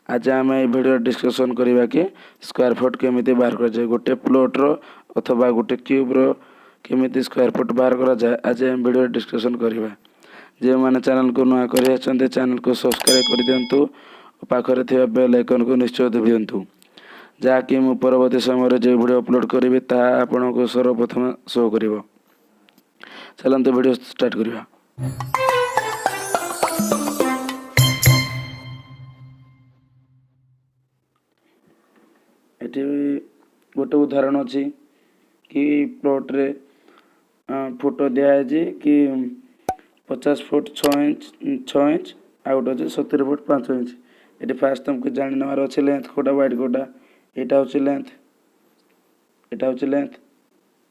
आज आम ये भिडियो डिस्कसन करवा कि स्क्वायर फुट केमी बाहर कर जाए गोटे प्लॉट्र अथवा गोटे क्यूब्र केमी स्क्वायर फुट बाहर करा जाए आज आम भिडियो डिस्कसन करवा। जो मैंने चैनल को नुआ कर चैनल को सब्सक्राइब कर दिंतु पाखरे थिबा बेल आइकन को निश्चय दबियंतु जहाँकि मु परवर्ती समय जो वीडियो अपलोड करी ताहा आपको सर्वप्रथम शो कर। चलते वीडियो स्टार्ट करवा। एठी गोटे उदाहरण अच्छी कि प्लॉट रे फोटो दिखाई कि 50 फुट 6 इंच आउ गोटे अच्छे 70 फुट 5 इंच। ये फास्ट तुमको जान नवार अच्छे लेंथ कोटा वाइड कोटा यहाँ हूँ लेंथ यहाँ हूँ लेंथ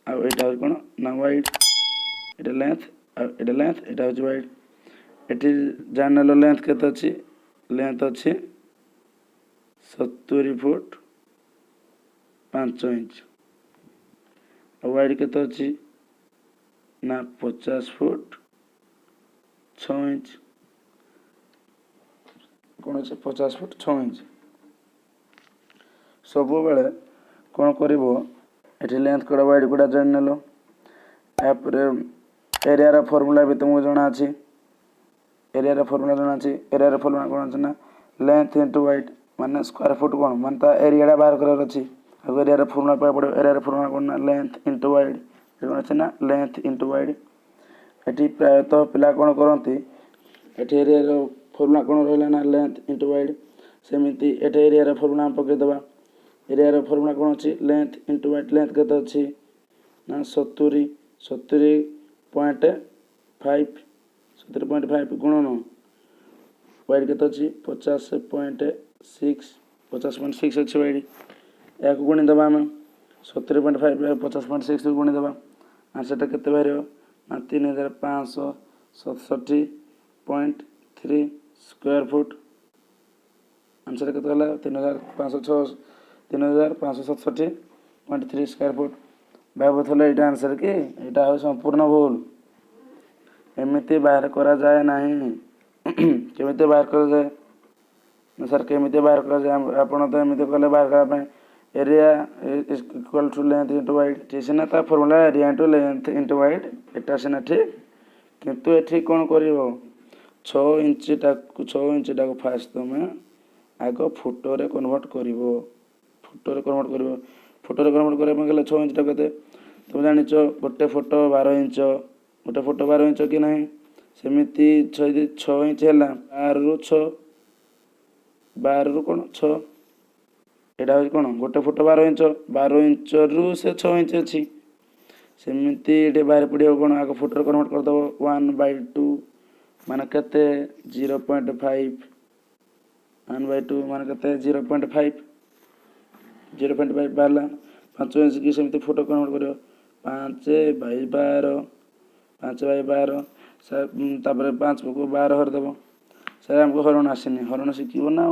आउ यहाँ हूँ कौन ना वाइड ये लेंथ आउ लेंथ यहाँ हूँ वाइड। ये जान लो लेंथ केते अच्छी लेंथ अच्छी 70 फुट 5 इंच वाइड केते अच्छी ना 50 फुट 6 इंच कौन अच्छे 50 फुट 6 इंच। सब बेले कौन कर लेंथ कोड़ा वाइड कोड़ा जान नेल यापर एरिया फर्मूला भी तुमको जना अच्छी एरिया फर्मूला जना अच्छी एरिया फर्मूला कौन अच्छे ना लेंथ इंटू वाइड माने स्क्वायर फुट कौन मानता एरिया बाहर करार अच्छी एरिया फर्मूला पाई पड़ो एरिया फर्मूला कौन ना लेंथ इंटू वाइड कौन अच्छे ना लेंथ इंटू वाइड। ये प्रायतः पिला कौन करती ये एरिया फर्मूला कौन रहा ना लेंथ इंटू वाइड सेमती ये एरिया फर्मूला पकईदे एरिया फर्मूला कौन अच्छी लेंथ इंटू वाइड लेंथ केते अच्छी ना 70.5 70.5 गुणन वाइड केते अच्छी 50.6 अच्छी वाइड या गुणीदे आम 70.5 50.6 गुणीदे आंसर केते बाहर ना 3567.3 स्क्वायर फुट आंसर केते गला 3567.3 स्क्वायर फुट। भावुले ये आंसर कि यहाँ हूँ संपूर्ण भूल एमती बाहर करा जाए नहीं केमी बाहर कर जाए ना सर केमी बाहर कर जाए आप तो एमती कले बाहर करने area equal to length into wide ठीक सीना ता formula area into length into wide एटा सीना ठीक किंतु ये कौन कर 6 इंच टाक फास्ट तुम आग फुटरे कन्वर्ट कर फुटरे कन्वर्ट कर फुटरे कन्वर्ट करने 6 इंच टाक तुम जान गोटे फोटो 12 इंच गोटे फोटो 12 इंच कि ना सेमती 6 इंच है 12 रु कौन 6 यहाँ हूँ कौन गोटे फोटो 12 इंच रु से 6 इंच अच्छी सेमती ये बाहर पड़ो कौन आग फुटरे कन्वर्ट करदेव 1/2 माने केते 0.5 1/2 माने केते 0.5 बाहर 5 इंच की सेमती फोटो कन्वर्ट कर 5/12 तापर 5 को 12 हरदेव सर आमको हरण आसनी हरण शिखब ना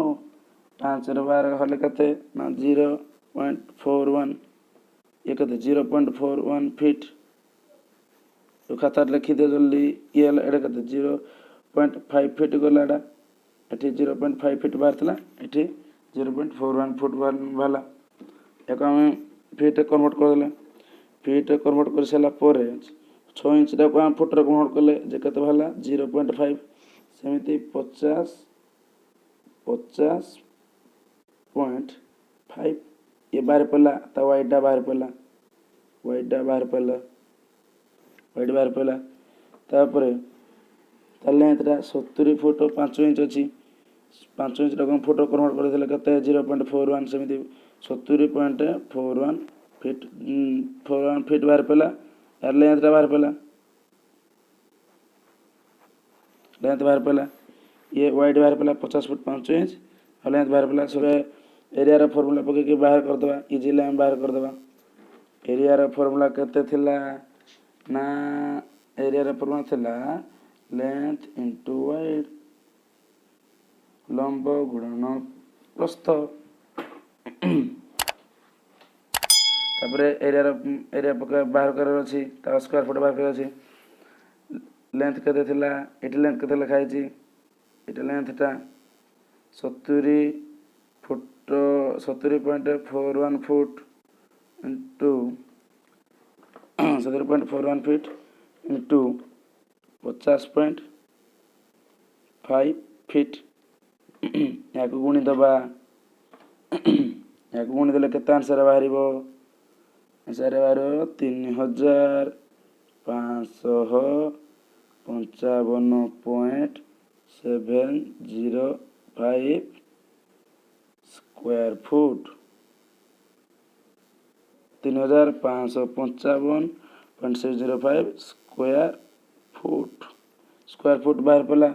5 रे 12 हले केते ना 0.41 ये कहते 0.41 फीट तो खाता लिखी दे जल्दी ये एडे कहते 0.5 फीट गला ये 0.5 फीट बाहर था ये 0.41 फुट बाहर एक आम फीट कन्वर्ट करदे फीट कन्वर्ट कर सारापर 6 इंच टाक आम फुटरे कन्वर्ट कले के बाहर 0.5 सेमती 50.5 ये बाहर पड़ा वाइडा बाहर पड़ा वाइड बाहर पड़ा तापर लेंथटा 70 फुट 5 इंच अच्छी 5 इंच टाक फुट कन्वर्ट करते 0.41 सेमती 70.41 फीट बाहर पड़ा यार लेंथटा बाहर पड़ा ये वाइड बाहर पड़ा 50 फुट 5 इंच और लेंथ बाहर पड़ा सब एरिया फर्मूला पकईकि बाहर करदे इजिली आम बाहर करदे एरिया फर्मूला केते थिला ना एरिया फर्मूला थिला लेंथ इंटू वाइड लंब गुणन प्रस्थ तापर एरिया बाहर कर स्क्वायर फुट बाहर कर लेंथ केते थिला एटी लेंथ केते लिखाई एटा लेंथटा 70 foot 70.41 foot into 70.41 feet into 50.5 feet या गुणी दबा या गुणी देले केते आंसर बाहर आंसर बाहर 3555.705 स्क्वायर फुट 3555.605 स्क्वायर फुट बाहर पड़ा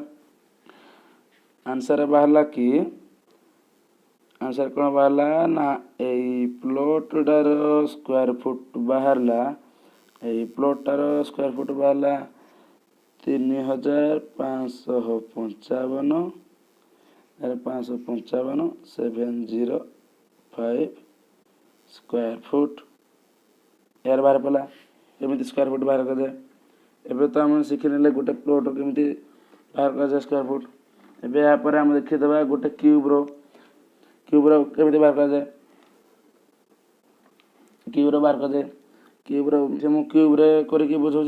आंसर बाहरला कि आंसर कौन बाहरला ना यही प्लॉटार स्क्वायर फुट बाहरला यही प्लॉटार स्क्वायर फुट बाहरला 3555.705 स्क्वायर फुट यार बाहर पड़ा केमी स्क्वायर फुट बाहर कर एबे तो आम शिखिने गोटे प्लॉट केमी बाहर कर स्क्वायर फुट एबे यहाँ पर आम देखीदे गोटे क्यूब्र केमी बाहर कर क्यूब्र बाहर कर क्यूब्र क्यूब्रे करके बुझाऊँ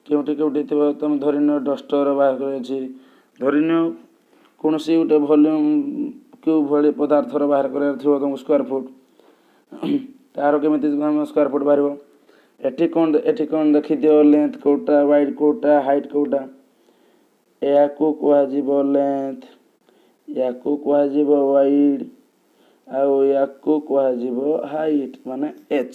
केउटी केउटी थी तुम धरिन डस्टर बाहर कर धरिन कौन सी गोटे वॉल्यूम क्यूब भाई पदार्थर बाहर कर तुम स्क्वायर फुट तार केमी स्क्वायर फुट बाहर एटी कौन देखी दियो लेंथ कोटा वाइड कोटा हाइट कोटा या कह लेंथ या कह वाइड आउ या कह हाइट माने एच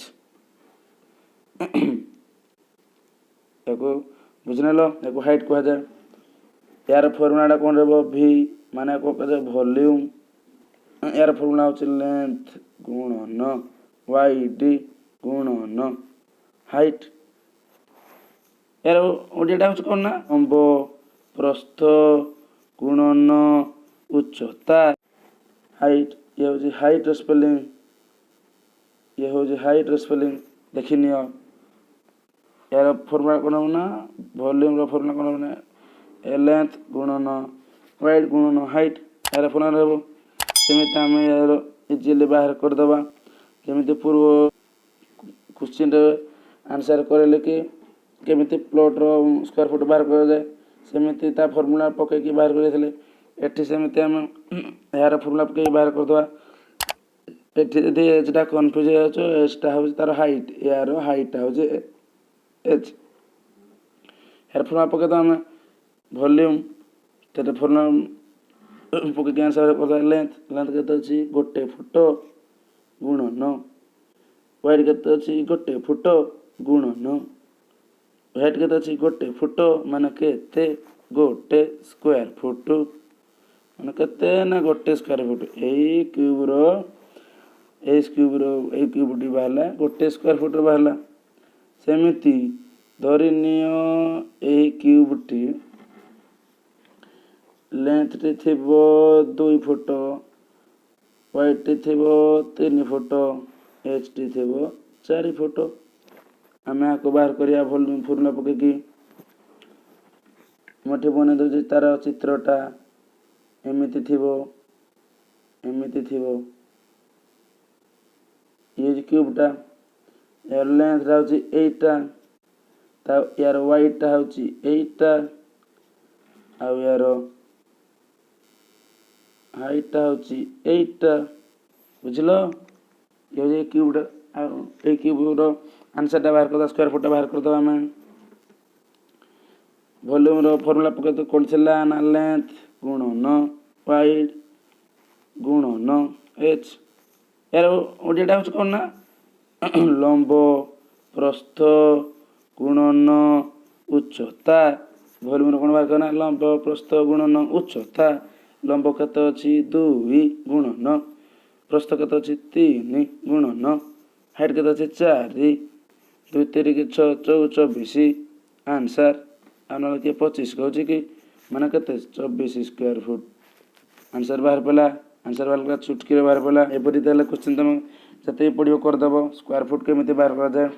बुझनेल या हाइट कह जाए यार फर्मुला कौन रहा भि माने कह वॉल्यूम यार फर्मुला हूँ लेंथ गुणन वाइड गुणन हाइट यार ओडियाटा हूँ कौन ना लंब प्रस्थ गुणन उच्चता हाइट ये हूँ हाइट स्पेलिंग देखी नियो यार फर्मुला कौन हम ना वॉल्यूम फर्मुला कौन हम लेंथ गुणन वाइड गुणन हाइट यार फर्मुला रहा सेमती आम यार इजिली बाहर करदे केमी पूर्व क्वेश्चन आंसर करेले कि केमी प्लॉट स्क्वायर फुट बाहर कर जाए सेमती फर्मुला पकईकि बाहर करते एटी सेमती आम यार फर्मुला पकईकि बाहर करदे एटी यदि एचटा कन्फ्यूज हो एचटा हूँ तार हाइट यार हाइटा हूँ एच यार फर्मुला पकईदे आम वॉल्यूम तेरे फर्मुला पकईकि आंसर करदे लेंथ केते गोटे फुट गुणन वाइड केते गोटे फुट गुणन हाइट केते गोटे फुट माने केते गोटे स्क्वायर फुट माने केते ना गोटे स्क्वायर फुट यही क्यूब्टी बाहरला गोटे स्क्वायर फुट बाहरला सेमिति धरिनियो यही क्यूब्टी लेंथ टी थी 2 फुट वाइड टी थी 3 फुट एच टी थी 4 फुट आम यहाँ बाहर करिया वॉल्यूम फर्मुला पकईकि मठी बने दे तार चित्रटा एमिति थिबो ये क्यूबटा यार लेंथटा हूँ 8 यार वाइडटा हूँ 8 आउ यार हाइटटा हूँ 8 बुझल ये क्यूबटा ये क्यूब्र आंसरटा बाहर करदा स्क्वायर फुटटा बाहर करदे आम वॉल्यूम फर्मुला पकईते कौन थिला ना लेंथ गुणन वाइड गुणन एच यार ओडियाटा हूँ कौन ना लंब प्रस्थ गुणन उच्चता वॉल्यूम कौन बाहर करना लंब प्रस्थ गुणन उच्चता लंब केते अच्छी 2 गुणन प्रस्थ केते अच्छी 3 गुणन हाइट केते अच्छी 4 2 3 6 24 आंसर आने किए 25 कहूँ कि माने केते 24 स्क्वायर फुट आंसर बाहर पड़ा आंसर बाहर चुटकी बाहर पड़ा एपरी क्वेश्चन तुम जते पढ़ो करदेव स्क्वायर फुट केमी बाहर कर जाए।